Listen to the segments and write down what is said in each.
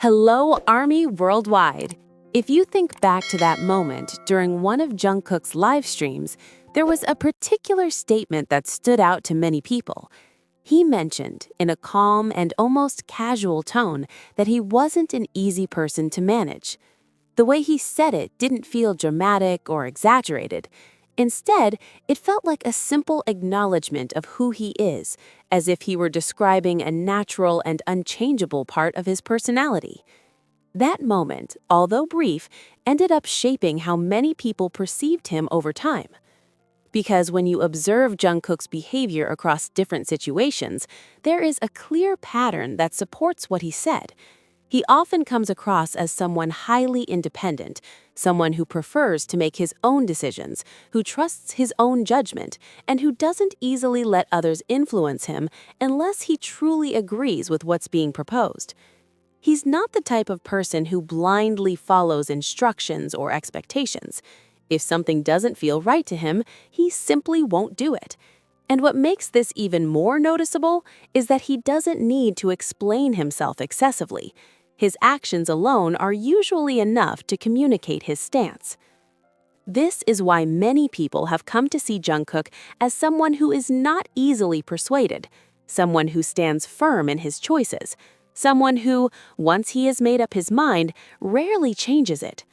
Hello, Army Worldwide! If you think back to that moment during one of Jungkook's live streams, there was a particular statement that stood out to many people. He mentioned, in a calm and almost casual tone, that he wasn't an easy person to manage. The way he said it didn't feel dramatic or exaggerated. Instead, it felt like a simple acknowledgement of who he is, as if he were describing a natural and unchangeable part of his personality. That moment, although brief, ended up shaping how many people perceived him over time. Because when you observe Jungkook's behavior across different situations, there is a clear pattern that supports what he said. He often comes across as someone highly independent, someone who prefers to make his own decisions, who trusts his own judgment, and who doesn't easily let others influence him unless he truly agrees with what's being proposed. He's not the type of person who blindly follows instructions or expectations. If something doesn't feel right to him, he simply won't do it. And what makes this even more noticeable is that he doesn't need to explain himself excessively. His actions alone are usually enough to communicate his stance. This is why many people have come to see Jungkook as someone who is not easily persuaded, someone who stands firm in his choices, someone who, once he has made up his mind, rarely changes it.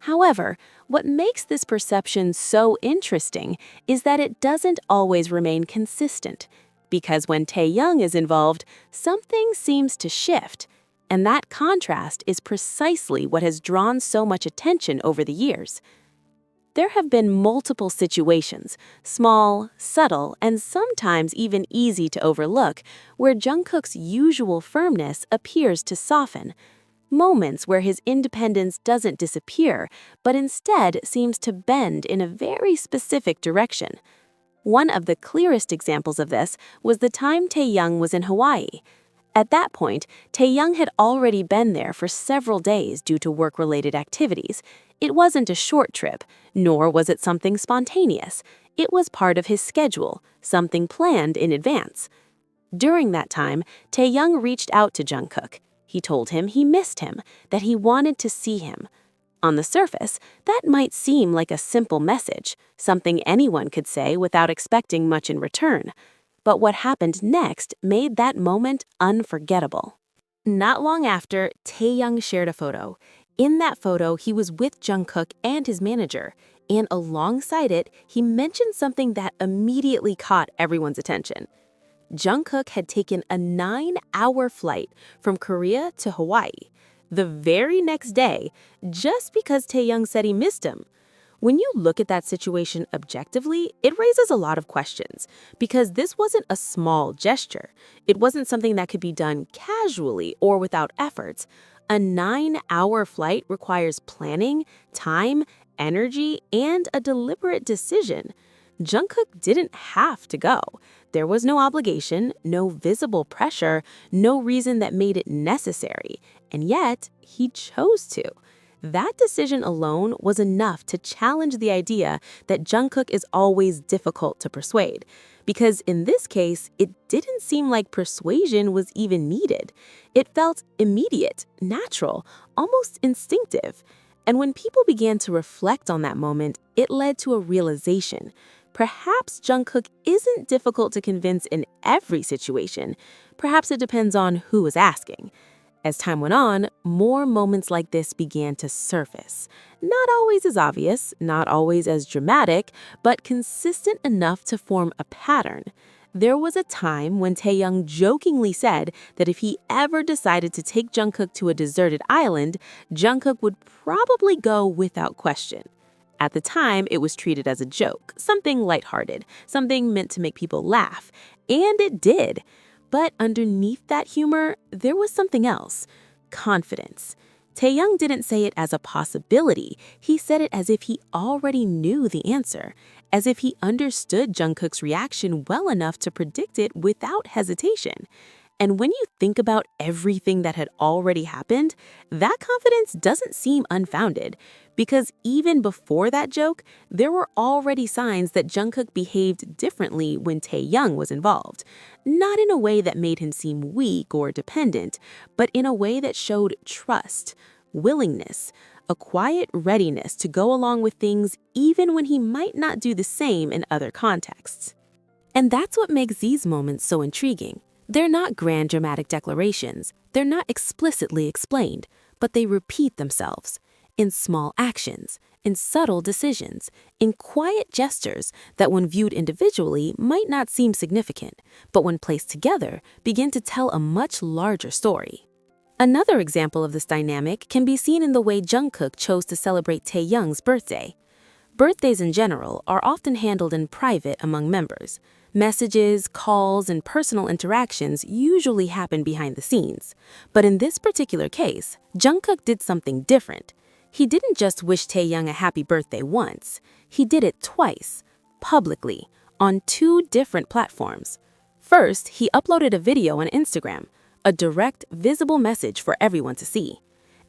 However, what makes this perception so interesting is that it doesn't always remain consistent, because when Taehyung is involved, something seems to shift. And that contrast is precisely what has drawn so much attention over the years. There have been multiple situations, small, subtle, and sometimes even easy to overlook, where Jungkook's usual firmness appears to soften. Moments where his independence doesn't disappear, but instead seems to bend in a very specific direction. One of the clearest examples of this was the time Taehyung was in Hawaii. At that point, Taehyung had already been there for several days due to work-related activities. It wasn't a short trip, nor was it something spontaneous. It was part of his schedule, something planned in advance. During that time, Taehyung reached out to Jungkook. He told him he missed him, that he wanted to see him. On the surface, that might seem like a simple message, something anyone could say without expecting much in return. But what happened next made that moment unforgettable. Not long after, Taehyung shared a photo. In that photo, he was with Jungkook and his manager, and alongside it, he mentioned something that immediately caught everyone's attention. Jungkook had taken a 9-hour flight from Korea to Hawaii the very next day just because Taehyung said he missed him. When you look at that situation objectively, it raises a lot of questions, because this wasn't a small gesture. It wasn't something that could be done casually or without efforts. A 9-hour flight requires planning, time, energy, and a deliberate decision. Jungkook didn't have to go. There was no obligation, no visible pressure, no reason that made it necessary, and yet he chose to. That decision alone was enough to challenge the idea that Jungkook is always difficult to persuade, because in this case, it didn't seem like persuasion was even needed. It felt immediate, natural, almost instinctive. And when people began to reflect on that moment, it led to a realization. Perhaps Jungkook isn't difficult to convince in every situation. Perhaps it depends on who is asking. As time went on, more moments like this began to surface. Not always as obvious, not always as dramatic, but consistent enough to form a pattern. There was a time when Taehyung jokingly said that if he ever decided to take Jungkook to a deserted island, Jungkook would probably go without question. At the time, it was treated as a joke, something lighthearted, something meant to make people laugh. And it did. But underneath that humor, there was something else: confidence. Taehyung didn't say it as a possibility. He said it as if he already knew the answer, as if he understood Jungkook's reaction well enough to predict it without hesitation. And when you think about everything that had already happened, that confidence doesn't seem unfounded. Because even before that joke, there were already signs that Jungkook behaved differently when Taehyung was involved. Not in a way that made him seem weak or dependent, but in a way that showed trust, willingness, a quiet readiness to go along with things even when he might not do the same in other contexts. And that's what makes these moments so intriguing. They're not grand dramatic declarations, they're not explicitly explained, but they repeat themselves in small actions, in subtle decisions, in quiet gestures that when viewed individually might not seem significant, but when placed together begin to tell a much larger story. Another example of this dynamic can be seen in the way Jungkook chose to celebrate Taehyung's birthday. Birthdays in general are often handled in private among members. Messages, calls, and personal interactions usually happen behind the scenes. But in this particular case, Jungkook did something different. He didn't just wish Taehyung a happy birthday once. He did it twice, publicly, on 2 different platforms. First, he uploaded a video on Instagram, a direct, visible message for everyone to see.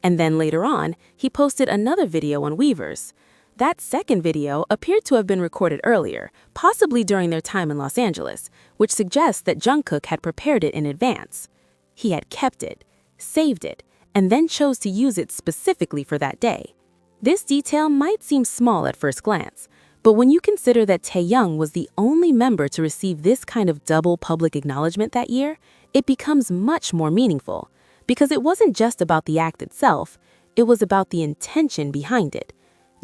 And then later on, he posted another video on Weverse. That second video appeared to have been recorded earlier, possibly during their time in Los Angeles, which suggests that Jungkook had prepared it in advance. He had kept it, saved it, and then chose to use it specifically for that day. This detail might seem small at first glance, but when you consider that Taehyung was the only member to receive this kind of double public acknowledgement that year, it becomes much more meaningful, because it wasn't just about the act itself, it was about the intention behind it.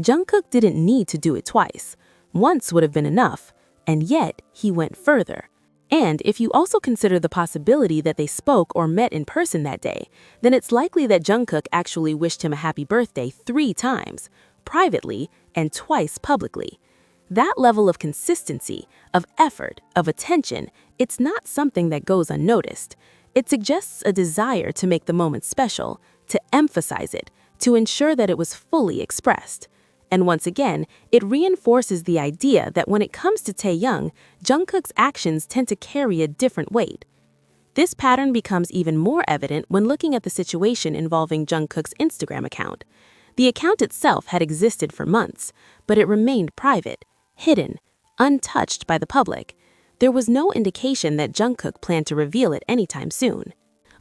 Jungkook didn't need to do it twice. Once would have been enough, and yet he went further. And if you also consider the possibility that they spoke or met in person that day, then it's likely that Jungkook actually wished him a happy birthday 3 times, privately and twice publicly. That level of consistency, of effort, of attention, it's not something that goes unnoticed. It suggests a desire to make the moment special, to emphasize it, to ensure that it was fully expressed. And once again, it reinforces the idea that when it comes to Taehyung, Jungkook's actions tend to carry a different weight. This pattern becomes even more evident when looking at the situation involving Jungkook's Instagram account. The account itself had existed for months, but it remained private, hidden, untouched by the public. There was no indication that Jungkook planned to reveal it anytime soon.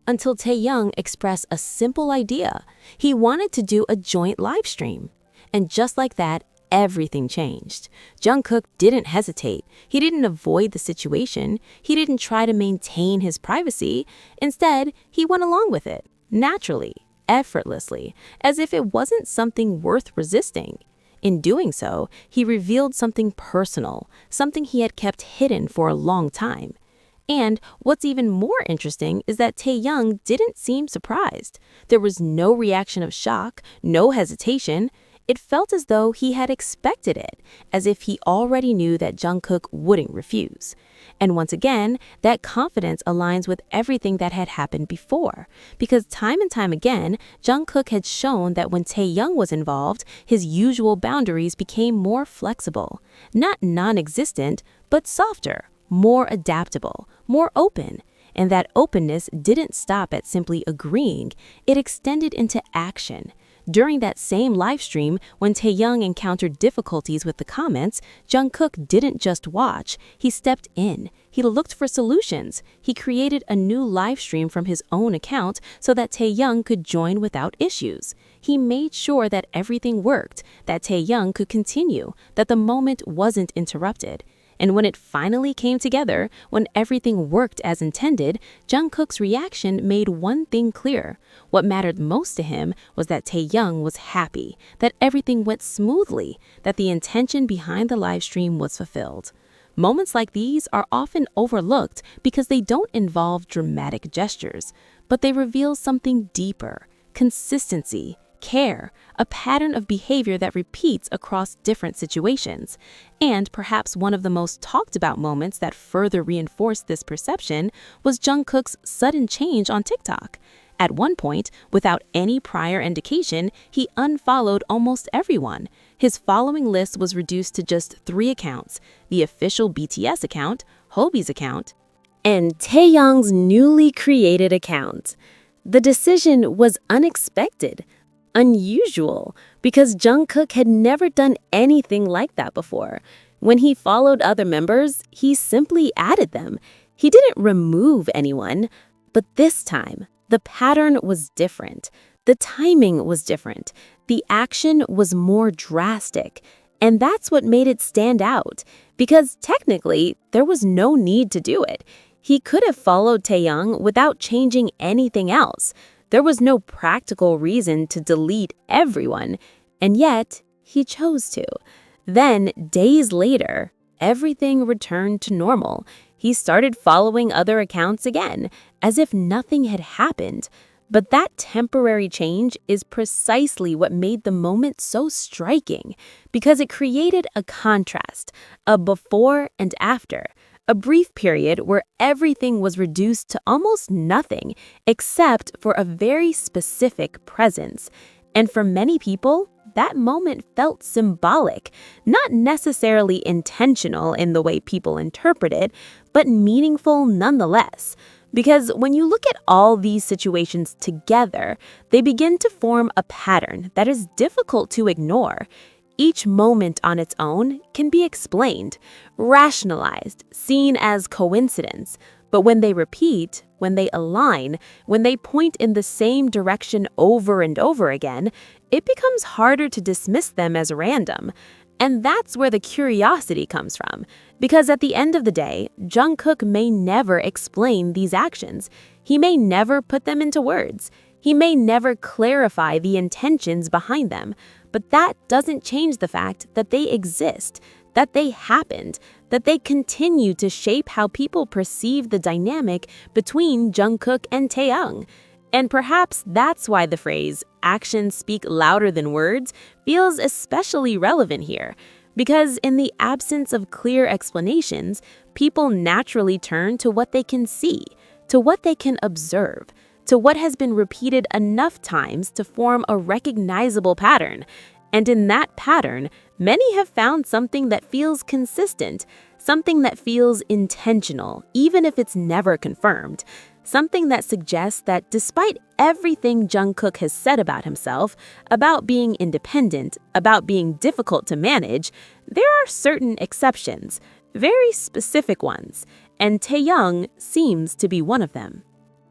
Until Taehyung expressed a simple idea. He wanted to do a joint live stream. And just like that, everything changed. Jungkook didn't hesitate. He didn't avoid the situation. He didn't try to maintain his privacy. Instead, he went along with it, naturally, effortlessly, as if it wasn't something worth resisting. In doing so, he revealed something personal, something he had kept hidden for a long time. And what's even more interesting is that Taehyung didn't seem surprised. There was no reaction of shock, no hesitation. It felt as though he had expected it, as if he already knew that Jungkook wouldn't refuse. And once again, that confidence aligns with everything that had happened before, because time and time again, Jungkook had shown that when Taehyung was involved, his usual boundaries became more flexible, not non-existent, but softer, more adaptable, more open. And that openness didn't stop at simply agreeing, it extended into action. During that same live stream, when Taehyung encountered difficulties with the comments, Jungkook didn't just watch, he stepped in. He looked for solutions. He created a new live stream from his own account so that Taehyung could join without issues. He made sure that everything worked, that Taehyung could continue, that the moment wasn't interrupted. And when it finally came together, when everything worked as intended, Jungkook's reaction made one thing clear. What mattered most to him was that Taehyung was happy, that everything went smoothly, that the intention behind the live stream was fulfilled. Moments like these are often overlooked because they don't involve dramatic gestures, but they reveal something deeper: consistency, care, a pattern of behavior that repeats across different situations. And perhaps one of the most talked about moments that further reinforced this perception was Jungkook's sudden change on TikTok. At one point, without any prior indication, he unfollowed almost everyone. His following list was reduced to just 3 accounts: the official BTS account, Hobi's account, and Taehyung's newly created account. The decision was unexpected, unusual, because Jungkook had never done anything like that before. When he followed other members, he simply added them. He didn't remove anyone, but this time, the pattern was different. The timing was different. The action was more drastic. And that's what made it stand out, because technically, there was no need to do it. He could have followed Taehyung without changing anything else. There was no practical reason to delete everyone, and yet he chose to. Then, days later, everything returned to normal. He started following other accounts again, as if nothing had happened. But that temporary change is precisely what made the moment so striking, because it created a contrast, a before and after, a brief period where everything was reduced to almost nothing except for a very specific presence. And for many people, that moment felt symbolic, not necessarily intentional in the way people interpret it, but meaningful nonetheless. Because when you look at all these situations together, they begin to form a pattern that is difficult to ignore. Each moment on its own can be explained, rationalized, seen as coincidence. But when they repeat, when they align, when they point in the same direction over and over again, it becomes harder to dismiss them as random. And that's where the curiosity comes from. Because at the end of the day, Jungkook may never explain these actions. He may never put them into words. He may never clarify the intentions behind them. But that doesn't change the fact that they exist, that they happened, that they continue to shape how people perceive the dynamic between Jungkook and Taehyung. And perhaps that's why the phrase, "actions speak louder than words," feels especially relevant here. Because in the absence of clear explanations, people naturally turn to what they can see, to what they can observe, to what has been repeated enough times to form a recognizable pattern. And in that pattern, many have found something that feels consistent, something that feels intentional, even if it's never confirmed. Something that suggests that despite everything Jungkook has said about himself, about being independent, about being difficult to manage, there are certain exceptions, very specific ones, and Taehyung seems to be one of them.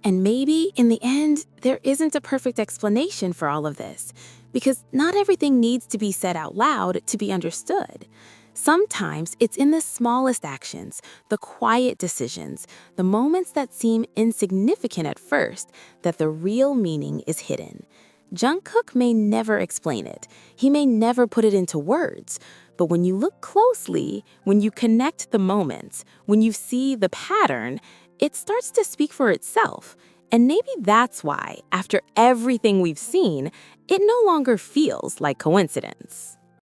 And maybe, in the end, there isn't a perfect explanation for all of this, because not everything needs to be said out loud to be understood. Sometimes it's in the smallest actions, the quiet decisions, the moments that seem insignificant at first, that the real meaning is hidden. Jungkook may never explain it. He may never put it into words. But when you look closely, when you connect the moments, when you see the pattern, it starts to speak for itself. And maybe that's why, after everything we've seen, it no longer feels like coincidence.